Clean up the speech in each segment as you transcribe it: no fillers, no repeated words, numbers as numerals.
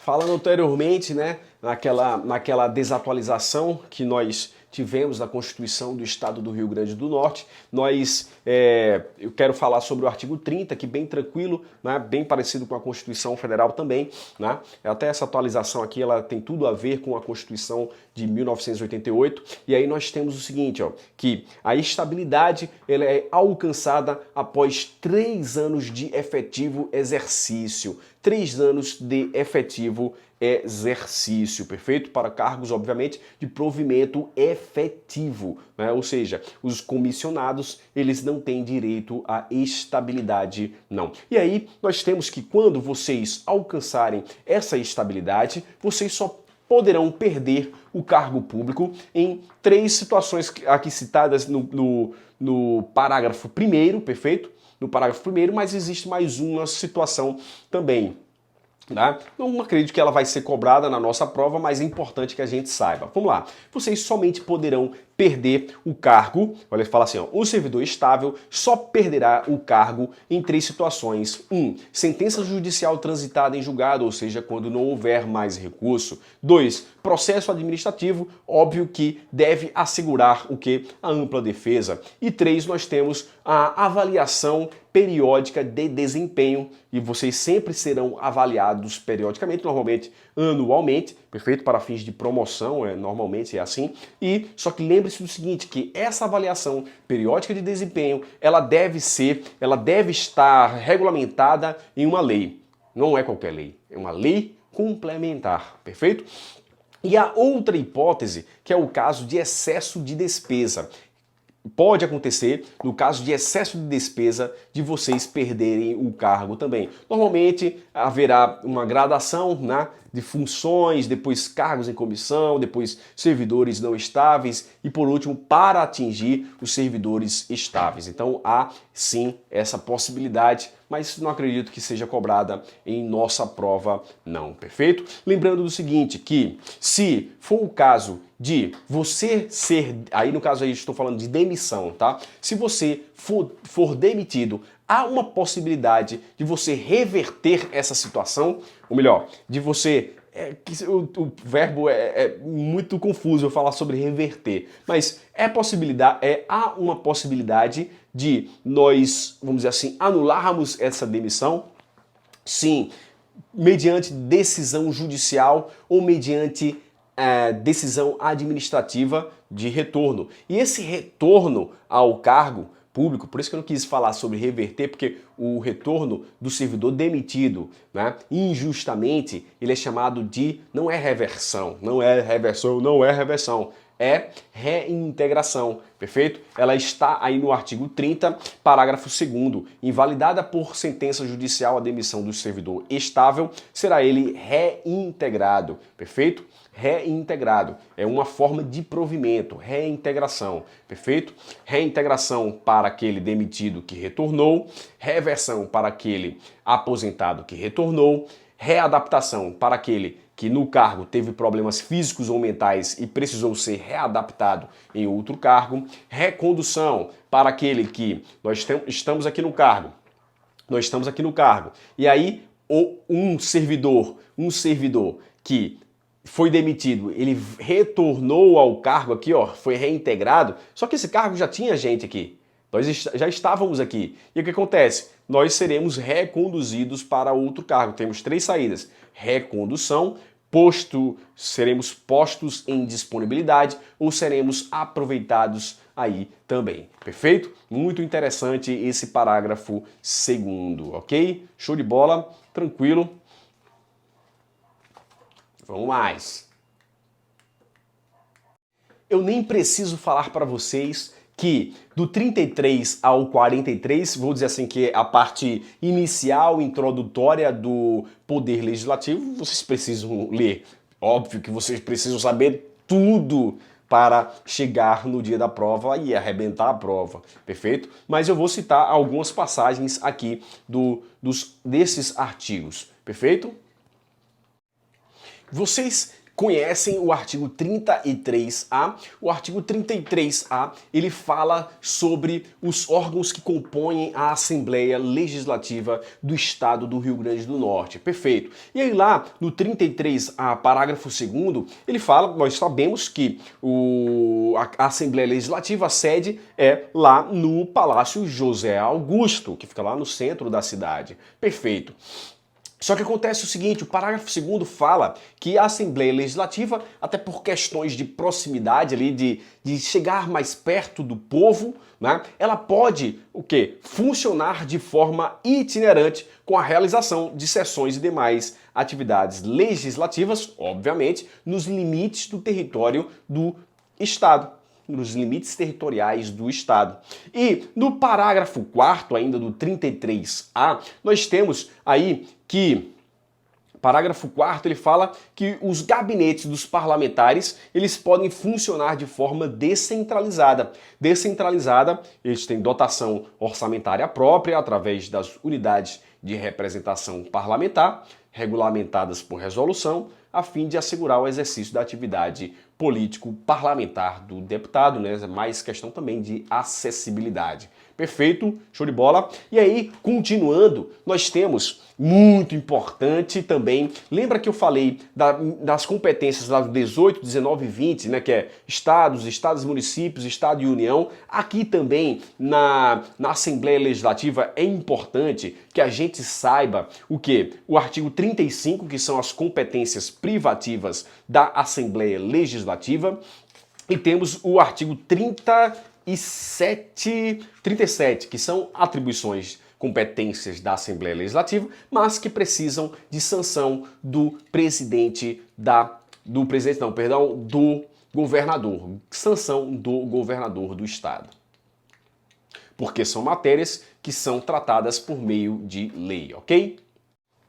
Falando anteriormente, né, naquela desatualização que nós tivemos da Constituição do Estado do Rio Grande do Norte, eu quero falar sobre o artigo 30, que bem tranquilo, né, bem parecido com a Constituição Federal também, né, até essa atualização aqui ela tem tudo a ver com a Constituição de 1988, e aí nós temos o seguinte, ó, que a estabilidade ela é alcançada após 3 anos de efetivo exercício. 3 anos de efetivo exercício, perfeito? Para cargos, obviamente, de provimento efetivo, né? Ou seja, os comissionados, eles não têm direito à estabilidade, não. E aí, nós temos que quando vocês alcançarem essa estabilidade, vocês só poderão perder o cargo público em 3 situações aqui citadas no parágrafo 1º, perfeito? No parágrafo 1º, mas existe mais uma situação também. Tá? Não acredito que ela vai ser cobrada na nossa prova, mas é importante que a gente saiba. Vamos lá. Vocês somente poderão perder o cargo. Olha, ele fala assim, ó, o servidor estável só perderá o cargo em 3 situações. 1. Sentença judicial transitada em julgado, ou seja, quando não houver mais recurso. 2. Processo administrativo, óbvio que deve assegurar o que? A ampla defesa. E 3. Nós temos a avaliação periódica de desempenho, e vocês sempre serão avaliados periodicamente, normalmente anualmente, perfeito? Para fins de promoção, normalmente é assim. E só que lembre-se do seguinte, que essa avaliação periódica de desempenho, ela deve estar regulamentada em uma lei. Não é qualquer lei, é uma lei complementar, perfeito? E a outra hipótese, que é o caso de excesso de despesa. Pode acontecer, no caso de excesso de despesa, de vocês perderem o cargo também. Normalmente haverá uma gradação, né, de funções, depois cargos em comissão, depois servidores não estáveis e por último para atingir os servidores estáveis. Então há sim essa possibilidade, mas não acredito que seja cobrada em nossa prova não, perfeito? Lembrando do seguinte, que se for o caso de você ser, aí no caso aí estou falando de demissão, tá? Se você for demitido, há uma possibilidade de você reverter essa situação, ou melhor, de você... o verbo é muito confuso eu falar sobre reverter, mas há uma possibilidade de nós, vamos dizer assim, anularmos essa demissão, sim, mediante decisão judicial ou mediante decisão administrativa de retorno. E esse retorno ao cargo público, por isso que eu não quis falar sobre reverter, porque o retorno do servidor demitido, né, injustamente, ele é chamado de, não é reversão, é reintegração, perfeito? Ela está aí no artigo 30, parágrafo 2º, invalidada por sentença judicial a demissão do servidor estável, será ele reintegrado, perfeito? Reintegrado, é uma forma de provimento, reintegração, perfeito? Reintegração para aquele demitido que retornou, reversão para aquele aposentado que retornou, readaptação para aquele que no cargo teve problemas físicos ou mentais e precisou ser readaptado em outro cargo, recondução para aquele que nós estamos aqui no cargo, e aí um servidor que foi demitido, ele retornou ao cargo aqui, ó, foi reintegrado, só que esse cargo já tinha gente aqui. Nós já estávamos aqui. E o que acontece? Nós seremos reconduzidos para outro cargo. Temos 3 saídas. Recondução, seremos postos em disponibilidade ou seremos aproveitados aí também. Perfeito? Muito interessante esse parágrafo 2º, ok? Show de bola, tranquilo. Vamos mais. Eu nem preciso falar para vocês que do 33 ao 43, vou dizer assim que é a parte inicial, introdutória do Poder Legislativo, vocês precisam ler. Óbvio que vocês precisam saber tudo para chegar no dia da prova e arrebentar a prova, perfeito? Mas eu vou citar algumas passagens aqui desses artigos, perfeito? Vocês conhecem o artigo 33A. O artigo 33A, ele fala sobre os órgãos que compõem a Assembleia Legislativa do Estado do Rio Grande do Norte. Perfeito. E aí lá no 33A, parágrafo 2º, ele fala, nós sabemos que a Assembleia Legislativa, a sede é lá no Palácio José Augusto, que fica lá no centro da cidade. Perfeito. Só que acontece o seguinte, o parágrafo 2º fala que a Assembleia Legislativa, até por questões de proximidade ali, de chegar mais perto do povo, né, ela pode, o quê? Funcionar de forma itinerante com a realização de sessões e demais atividades legislativas, obviamente, nos limites do território do Estado, nos limites territoriais do Estado. E no parágrafo 4º, ainda do 33A, nós temos aí que parágrafo 4º, ele fala que os gabinetes dos parlamentares, eles podem funcionar de forma descentralizada. Descentralizada, eles têm dotação orçamentária própria através das unidades de representação parlamentar, regulamentadas por resolução, a fim de assegurar o exercício da atividade político-parlamentar do deputado, né? Mais questão também de acessibilidade. Perfeito, show de bola. E aí, continuando, nós temos, muito importante também, lembra que eu falei das competências lá do 18, 19 e 20, né, que é estados e municípios, estado e união. Aqui também, na Assembleia Legislativa, é importante que a gente saiba o quê? O artigo 35, que são as competências privativas da Assembleia Legislativa, e temos o artigo 37, que são atribuições, competências da Assembleia Legislativa, mas que precisam de sanção do do governador, sanção do governador do estado. Porque são matérias que são tratadas por meio de lei, ok?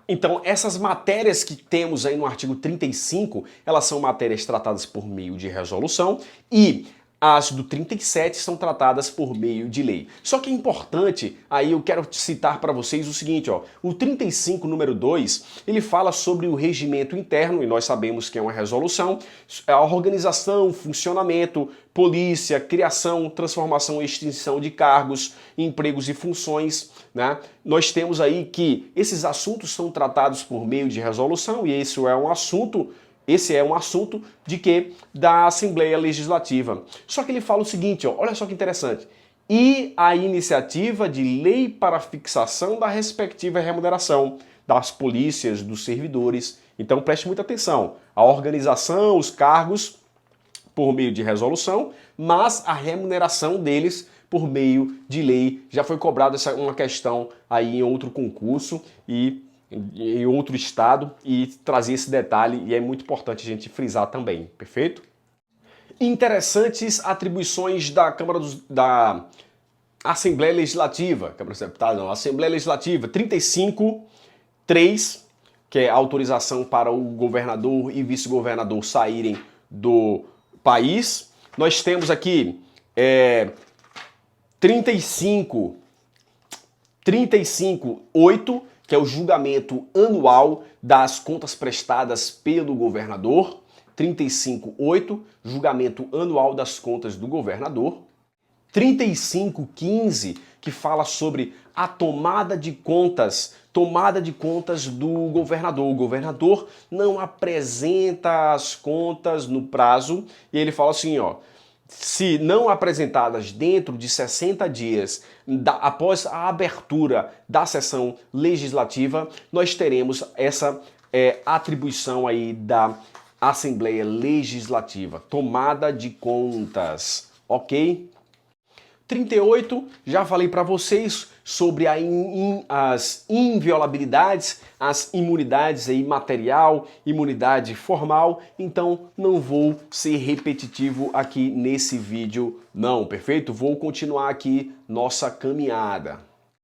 Então, essas matérias que temos aí no artigo 35, elas são matérias tratadas por meio de resolução e as do 37 são tratadas por meio de lei. Só que é importante, aí eu quero citar para vocês o seguinte, ó, o 35, número 2, ele fala sobre o regimento interno, e nós sabemos que é uma resolução, a organização, funcionamento, polícia, criação, transformação e extinção de cargos, empregos e funções, né? Nós temos aí que esses assuntos são tratados por meio de resolução, e esse é um assunto de quê? Da Assembleia Legislativa. Só que ele fala o seguinte, ó, olha só que interessante. E a iniciativa de lei para fixação da respectiva remuneração das polícias, dos servidores. Então preste muita atenção. A organização, os cargos por meio de resolução, mas a remuneração deles por meio de lei. Já foi cobrada uma questão aí em outro concurso e em outro estado e trazer esse detalhe, e é muito importante a gente frisar também, perfeito? Interessantes atribuições da da Assembleia Legislativa, Assembleia Legislativa 35.3, que é autorização para o governador e vice-governador saírem do país. Nós temos aqui 35.8, que é o julgamento anual das contas prestadas pelo governador. 35.8, julgamento anual das contas do governador. 35.15, que fala sobre a tomada de contas do governador. O governador não apresenta as contas no prazo, e ele fala assim, ó, se não apresentadas dentro de 60 dias após a abertura da sessão legislativa, nós teremos essa atribuição aí da Assembleia Legislativa, tomada de contas, ok? 38, já falei para vocês sobre as inviolabilidades, as imunidades aí material, imunidade formal, então não vou ser repetitivo aqui nesse vídeo não, perfeito? Vou continuar aqui nossa caminhada.